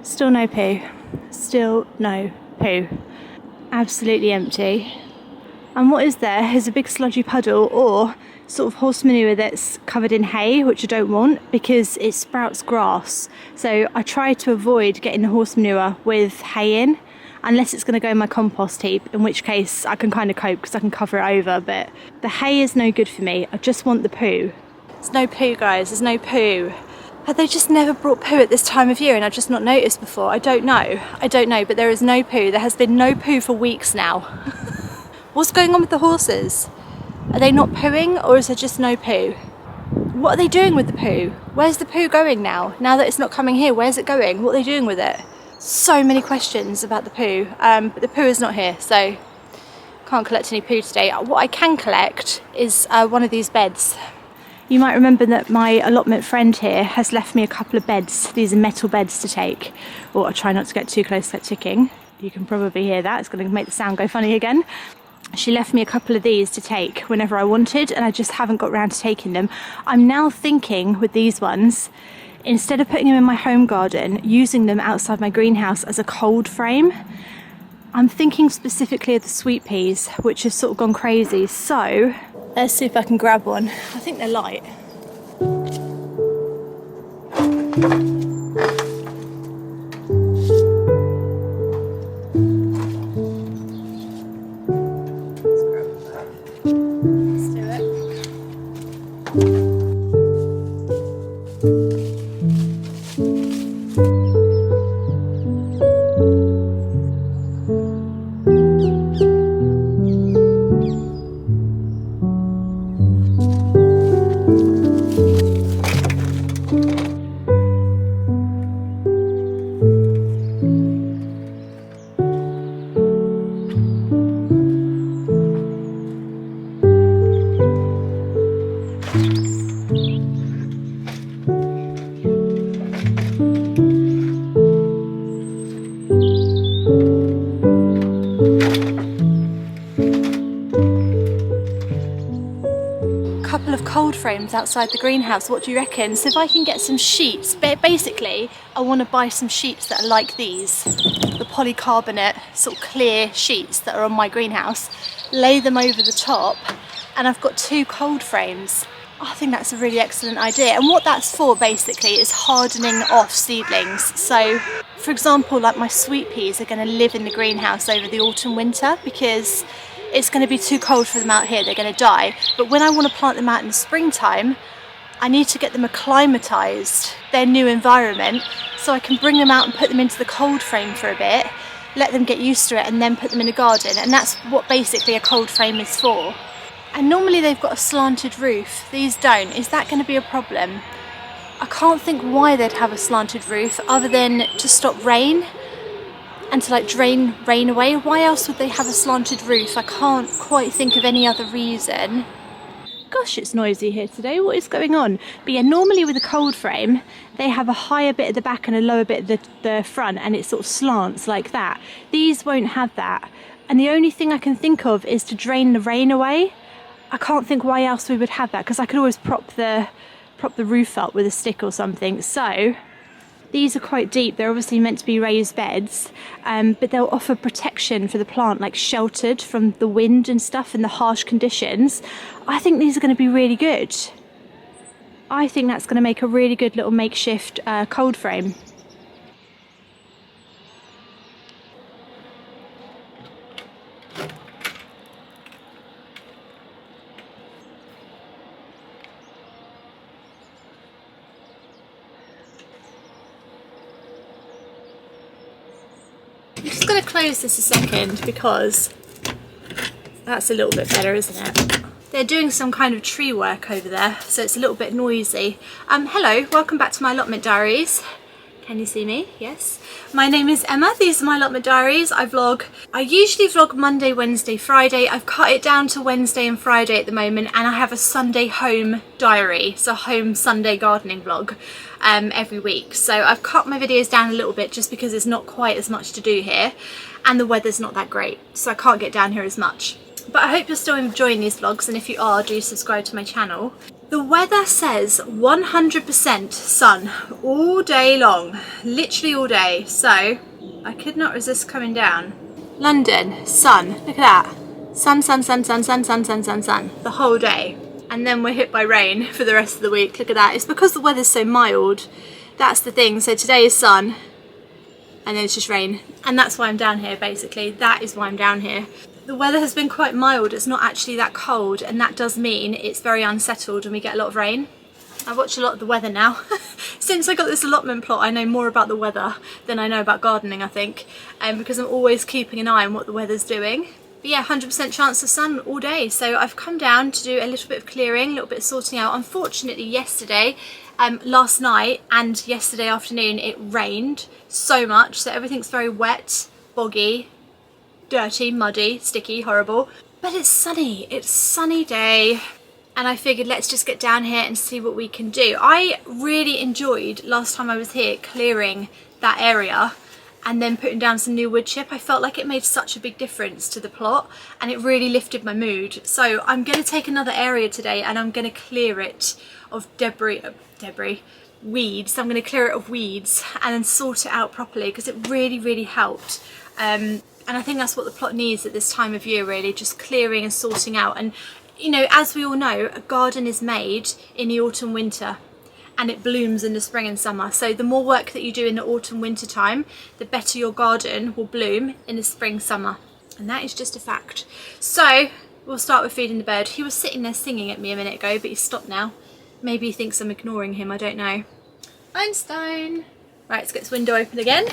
Still no poo. Still no poo. Absolutely empty. And what is there is a big sludgy puddle or sort of horse manure that's covered in hay, which I don't want because it sprouts grass. So I try to avoid getting the horse manure with hay in, unless it's going to go in my compost heap, in which case I can kind of cope because I can cover it over. But the hay is no good for me. I just want the poo. There's no poo, guys. There's no poo. Have they just never brought poo at this time of year and I've just not noticed before? I don't know. I don't know, but there is no poo. There has been no poo for weeks now. What's going on with the horses? Are they not pooing or is there just no poo? What are they doing with the poo? Where's the poo going now? Now that it's not coming here, where's it going? What are they doing with it? So many questions about the poo, but the poo is not here, so can't collect any poo today. What I can collect is one of these beds. You might remember that my allotment friend here has left me a couple of beds. These are metal beds to take. Or I try not to get too close to that ticking. You can probably hear that. It's going to make the sound go funny again. She left me a couple of these to take whenever I wanted, and I just haven't got around to taking them. I'm now thinking with these ones, instead of putting them in my home garden, using them outside my greenhouse as a cold frame. I'm thinking specifically of the sweet peas, which have sort of gone crazy. So let's see if I can grab one. I think they're light. Cold frames outside the greenhouse. What do you reckon? So if I can get some sheets, basically I want to buy some sheets that are like these, the polycarbonate sort of clear sheets that are on my greenhouse, lay them over the top, and I've got 2 cold frames. I think that's a really excellent idea, and what that's for basically is hardening off seedlings. So for example, like my sweet peas are going to live in the greenhouse over the autumn winter because it's going to be too cold for them out here, they're going to die. But when I want to plant them out in the springtime, I need to get them acclimatised, their new environment, so I can bring them out and put them into the cold frame for a bit, let them get used to it and then put them in a garden. And that's what basically a cold frame is for. And normally they've got a slanted roof, these don't. Is that going to be a problem? I can't think why they'd have a slanted roof other than to stop rain and to like drain rain away. Why else would they have a slanted roof? I can't quite think of any other reason. Gosh, it's noisy here today. What is going on? But yeah, normally with a cold frame, they have a higher bit at the back and a lower bit at the front, and it sort of slants like that. These won't have that. And the only thing I can think of is to drain the rain away. I can't think why else we would have that, because I could always prop the roof up with a stick or something. So these are quite deep. They're obviously meant to be raised beds, but they'll offer protection for the plant, like sheltered from the wind and stuff and the harsh conditions. I think these are going to be really good. I think that's going to make a really good little makeshift cold frame. I'm just going to close this a second because that's a little bit better, isn't it? They're doing some kind of tree work over there, so it's a little bit noisy. Hello, welcome back to my allotment diaries. Can you see me? Yes. My name is Emma. These are my allotment diaries. I usually vlog Monday, Wednesday, Friday. I've cut it down to Wednesday and Friday at the moment, and I have a Sunday home diary, so home Sunday gardening vlog every week. So I've cut my videos down a little bit just because there's not quite as much to do here, and the weather's not that great, so I can't get down here as much. But I hope you're still enjoying these vlogs, and if you are, do subscribe to my channel. The weather says 100% sun all day long, literally all day, so I could not resist coming down. London, sun, look at that. Sun, sun, sun, sun, sun, sun, sun, sun, sun, the whole day. And then we're hit by rain for the rest of the week, look at that. It's because the weather's so mild, that's the thing. So today is sun, and then it's just rain. And that's why I'm down here, basically. That is why I'm down here. The weather has been quite mild, it's not actually that cold, and that does mean it's very unsettled and we get a lot of rain. I watch a lot of the weather now. Since I got this allotment plot, I know more about the weather than I know about gardening, I think, because I'm always keeping an eye on what the weather's doing. But yeah, 100% chance of sun all day. So I've come down to do a little bit of clearing, a little bit of sorting out. Unfortunately, yesterday, last night and yesterday afternoon, it rained so much, so everything's very wet, boggy, dirty, muddy, sticky, horrible. But it's sunny day, and I figured let's just get down here and see what we can do. I really enjoyed last time I was here clearing that area and then putting down some new wood chip. I felt like it made such a big difference to the plot and it really lifted my mood. So I'm going to take another area today and I'm going to clear it of weeds. I'm going to clear it of weeds and then sort it out properly because it really helped. And I think that's what the plot needs at this time of year, really, just clearing and sorting out. And you know, as we all know, a garden is made in the autumn winter and it blooms in the spring and summer. So the more work that you do in the autumn winter time, the better your garden will bloom in the spring summer. And that is just a fact. So we'll start with feeding the bird. He was sitting there singing at me a minute ago, but he's stopped now. Maybe he thinks I'm ignoring him, I don't know. Einstein. Right, let's get this window open again.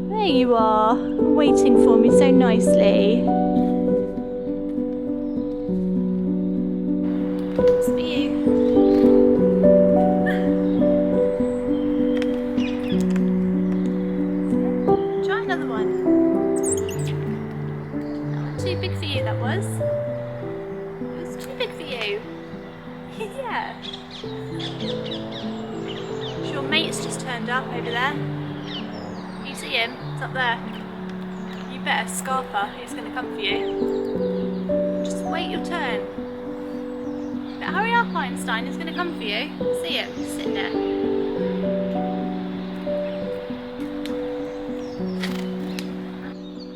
There you are, waiting for me so nicely. It's for you. Try another one. Too big for you, that was. It was too big for you. Yeah. Your mate's just turned up over there. You see him? It's up there. You better scarper, he's going to come for you. Just wait your turn. But hurry up, Einstein, he's going to come for you. See him? He's sitting there.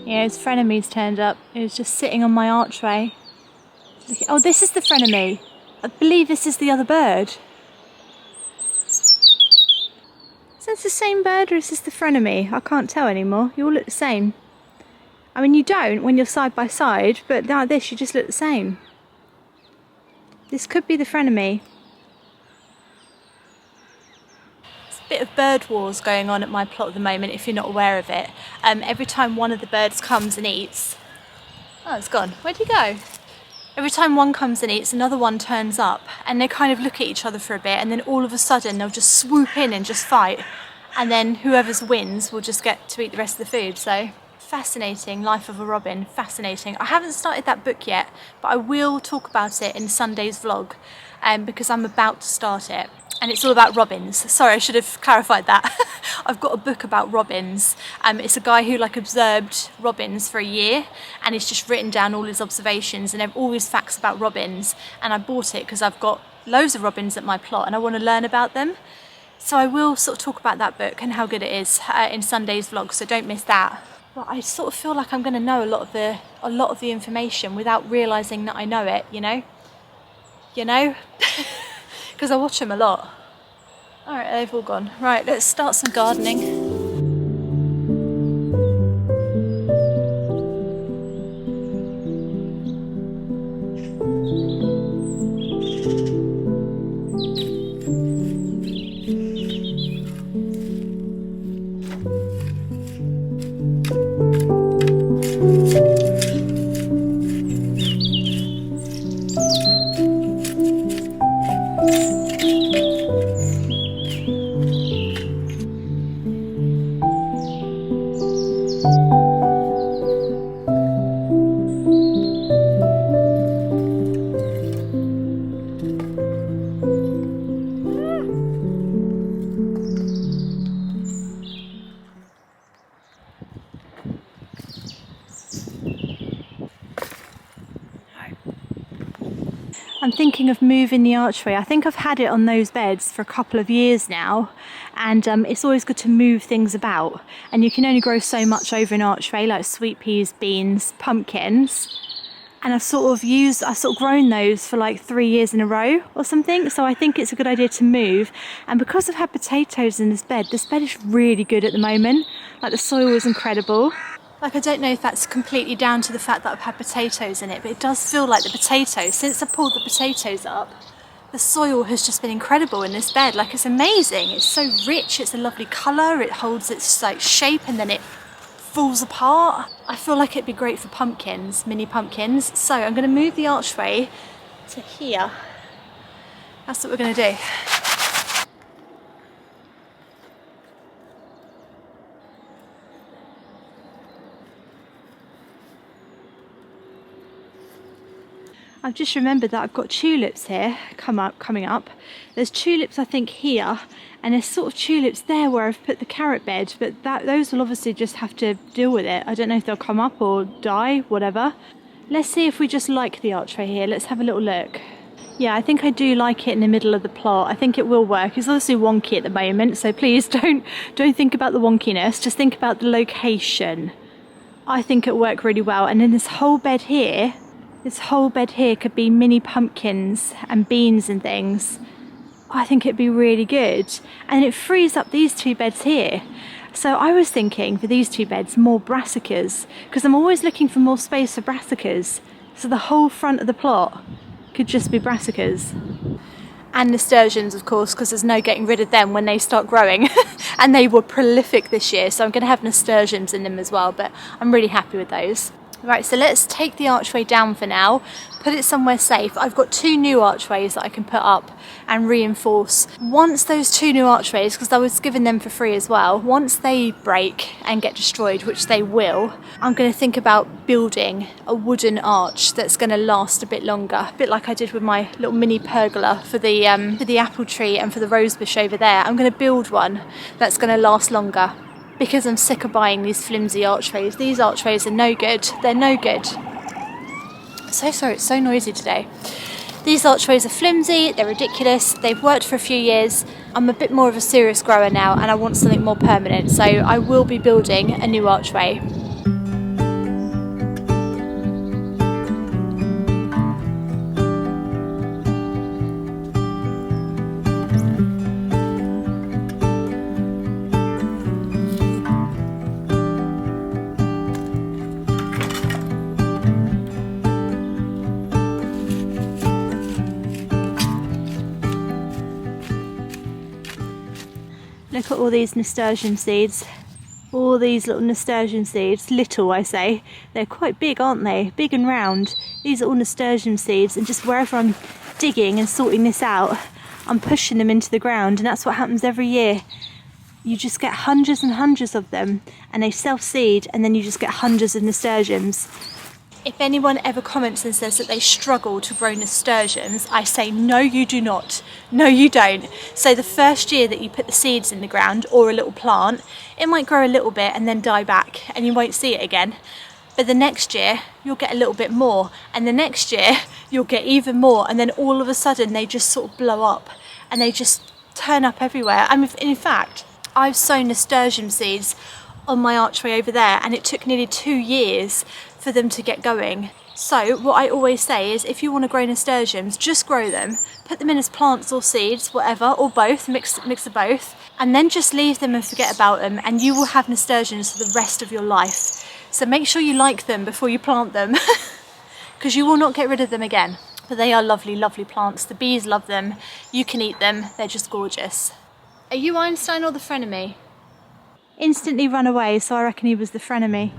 Yeah, his frenemies turned up. He was just sitting on my archway. Oh, this is the frenemy. I believe this is the other bird. Is that the same bird or is this the frenemy? I can't tell anymore. You all look the same. I mean, you don't when you're side by side, but like this, you just look the same. This could be the frenemy. There's a bit of bird wars going on at my plot at the moment, if you're not aware of it. Every time one of the birds comes and eats... Oh, it's gone. Where'd he go? Every time one comes and eats, another one turns up and they kind of look at each other for a bit and then all of a sudden they'll just swoop in and just fight. And then whoever wins will just get to eat the rest of the food. So fascinating, Life of a Robin, fascinating. I haven't started that book yet, but I will talk about it in Sunday's vlog because I'm about to start it. And it's all about robins. Sorry, I should have clarified that. I've got a book about robins. It's a guy who observed robins for a year and he's just written down all his observations and they're always facts about robins. And I bought it because I've got loads of robins at my plot and I want to learn about them. So I will sort of talk about that book and how good it is in Sunday's vlog, so don't miss that. But I sort of feel like I'm going to know a lot of the information without realising that I know it, you know? You know? Because I watch them a lot. Alright, they've all gone. Right, let's start some gardening. I'm thinking of moving the archway. I think I've had it on those beds for a couple of years now, and it's always good to move things about. And you can only grow so much over an archway, like sweet peas, beans, pumpkins. And I've sort of grown those for like 3 years in a row or something. So I think it's a good idea to move. And because I've had potatoes in this bed is really good at the moment. Like the soil is incredible. Like I don't know if that's completely down to the fact that I've had potatoes in it, but it does feel like the potatoes, since I pulled the potatoes up, the soil has just been incredible in this bed. Like it's amazing. It's so rich. It's a lovely colour. It holds its like shape and then it falls apart. I feel like it'd be great for pumpkins, mini pumpkins. So I'm going to move the archway to here. That's what we're going to do. I've just remembered that I've got tulips here coming up. There's tulips I think here, and there's sort of tulips there where I've put the carrot bed, but those will obviously just have to deal with it. I don't know if they'll come up or die, whatever. Let's see if we just like the archway here. Let's have a little look. Yeah, I think I do like it in the middle of the plot. I think it will work. It's obviously wonky at the moment, so please don't think about the wonkiness. Just think about the location. I think it'll work really well. And then this whole bed here could be mini pumpkins and beans and things. I think it'd be really good. And it frees up these 2 beds here. So I was thinking for these 2 beds, more brassicas, because I'm always looking for more space for brassicas. So the whole front of the plot could just be brassicas. And nasturtiums, of course, because there's no getting rid of them when they start growing. And they were prolific this year, so I'm going to have nasturtiums in them as well, but I'm really happy with those. Right, so let's take the archway down for now, put it somewhere safe. I've got 2 new archways that I can put up and reinforce. Once those 2 new archways, because I was given them for free as well, once they break and get destroyed, which they will, I'm going to think about building a wooden arch that's going to last a bit longer. A bit like I did with my little mini pergola for the apple tree and for the rose bush over there. I'm going to build one that's going to last longer, because I'm sick of buying these flimsy archways. These archways are no good. They're no good. So sorry, it's so noisy today. These archways are flimsy, they're ridiculous, they've worked for a few years. I'm a bit more of a serious grower now and I want something more permanent, so I will be building a new archway. Look at all these nasturtium seeds. All these little nasturtium seeds, little I say, they're quite big, aren't they? Big and round. These are all nasturtium seeds, and just wherever I'm digging and sorting this out, I'm pushing them into the ground, and that's what happens every year. You just get hundreds and hundreds of them, and they self-seed, and then you just get hundreds of nasturtiums. If anyone ever comments and says that they struggle to grow nasturtiums, I say no, you do not. No, you don't. So the first year that you put the seeds in the ground, or a little plant, it might grow a little bit and then die back and you won't see it again. But the next year you'll get a little bit more, and the next year you'll get even more, and then all of a sudden they just sort of blow up and they just turn up everywhere. I mean, in fact, I've sown nasturtium seeds on my archway over there, and it took nearly 2 years for them to get going. So what I always say is, if you want to grow nasturtiums, just grow them, put them in as plants or seeds, whatever, or both, mix of both, and then just leave them and forget about them, and you will have nasturtiums for the rest of your life. So make sure you like them before you plant them, because you will not get rid of them again. But they are lovely, lovely plants. The bees love them, you can eat them, they're just gorgeous. Are you Einstein or the frenemy? Instantly run away, so I reckon he was the frenemy.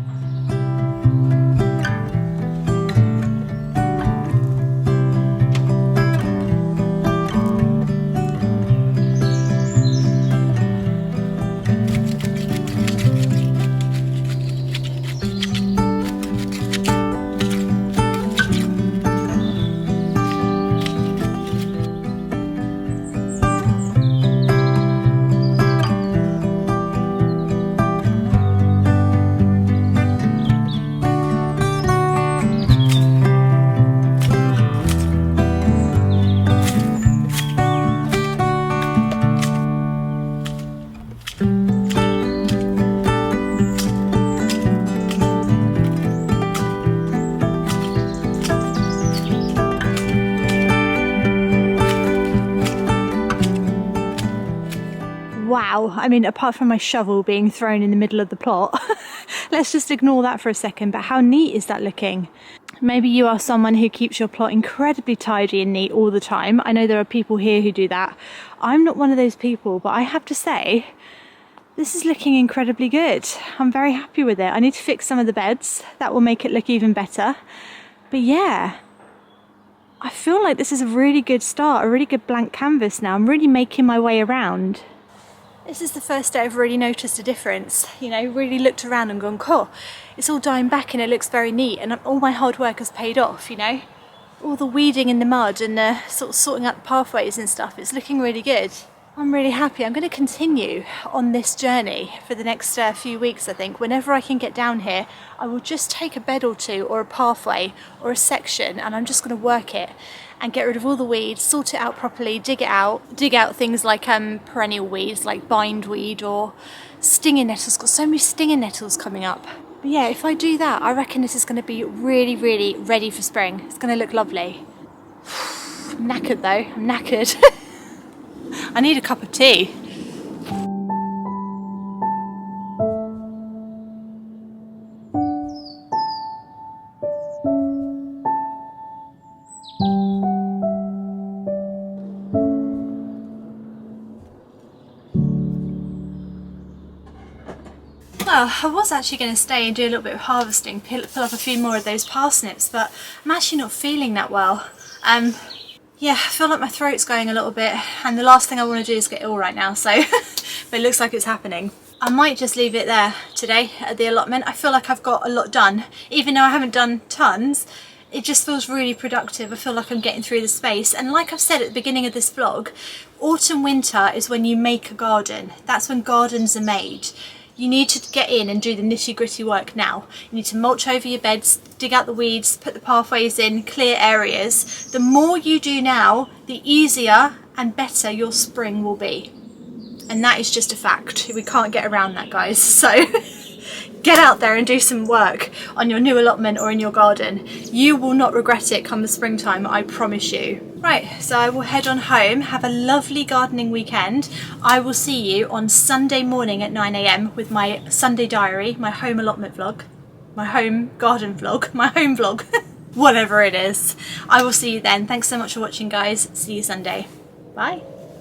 well, I mean, apart from my shovel being thrown in the middle of the plot, let's just ignore that for a second, but how neat is that looking? Maybe you are someone who keeps your plot incredibly tidy and neat all the time. I know there are people here who do that. I'm not one of those people, but I have to say, this is looking incredibly good. I'm very happy with it. I need to fix some of the beds. That will make it look even better. But yeah, I feel like this is a really good start, a really good blank canvas now. I'm really making my way around. This is the first day I've really noticed a difference, you know, really looked around and gone, cool, it's all dying back and it looks very neat, and all my hard work has paid off, you know. All the weeding in the mud and sort of sorting out the pathways and stuff, it's looking really good. I'm really happy. I'm going to continue on this journey for the next few weeks, I think. Whenever I can get down here, I will just take a bed or two or a pathway or a section, and I'm just going to work it and get rid of all the weeds, sort it out properly, dig out things like perennial weeds like bindweed or stinging nettles. Got so many stinging nettles coming up. But yeah, if I do that, I reckon this is going to be really, really ready for spring. It's going to look lovely. I'm knackered though, I'm knackered. I need a cup of tea. Well, I was actually going to stay and do a little bit of harvesting, pull up a few more of those parsnips, but I'm actually not feeling that well. Yeah, I feel like my throat's going a little bit, and the last thing I want to do is get ill right now, so but it looks like it's happening. I might just leave it there today at the allotment. I feel like I've got a lot done. Even though I haven't done tons, it just feels really productive. I feel like I'm getting through the space, and like I've said at the beginning of this vlog, autumn winter is when you make a garden. That's when gardens are made. You need to get in and do the nitty-gritty work now. You need to mulch over your beds, dig out the weeds, put the pathways in, clear areas. The more you do now, the easier and better your spring will be. And that is just a fact. We can't get around that, guys. So get out there and do some work on your new allotment or in your garden. You will not regret it come the springtime, I promise you. Right, so I will head on home. Have a lovely gardening weekend. I will see you on Sunday morning at 9 AM with my Sunday diary, my home allotment vlog, my home garden vlog, my home vlog, whatever it is. I will see you then. Thanks so much for watching, guys. See you Sunday. Bye.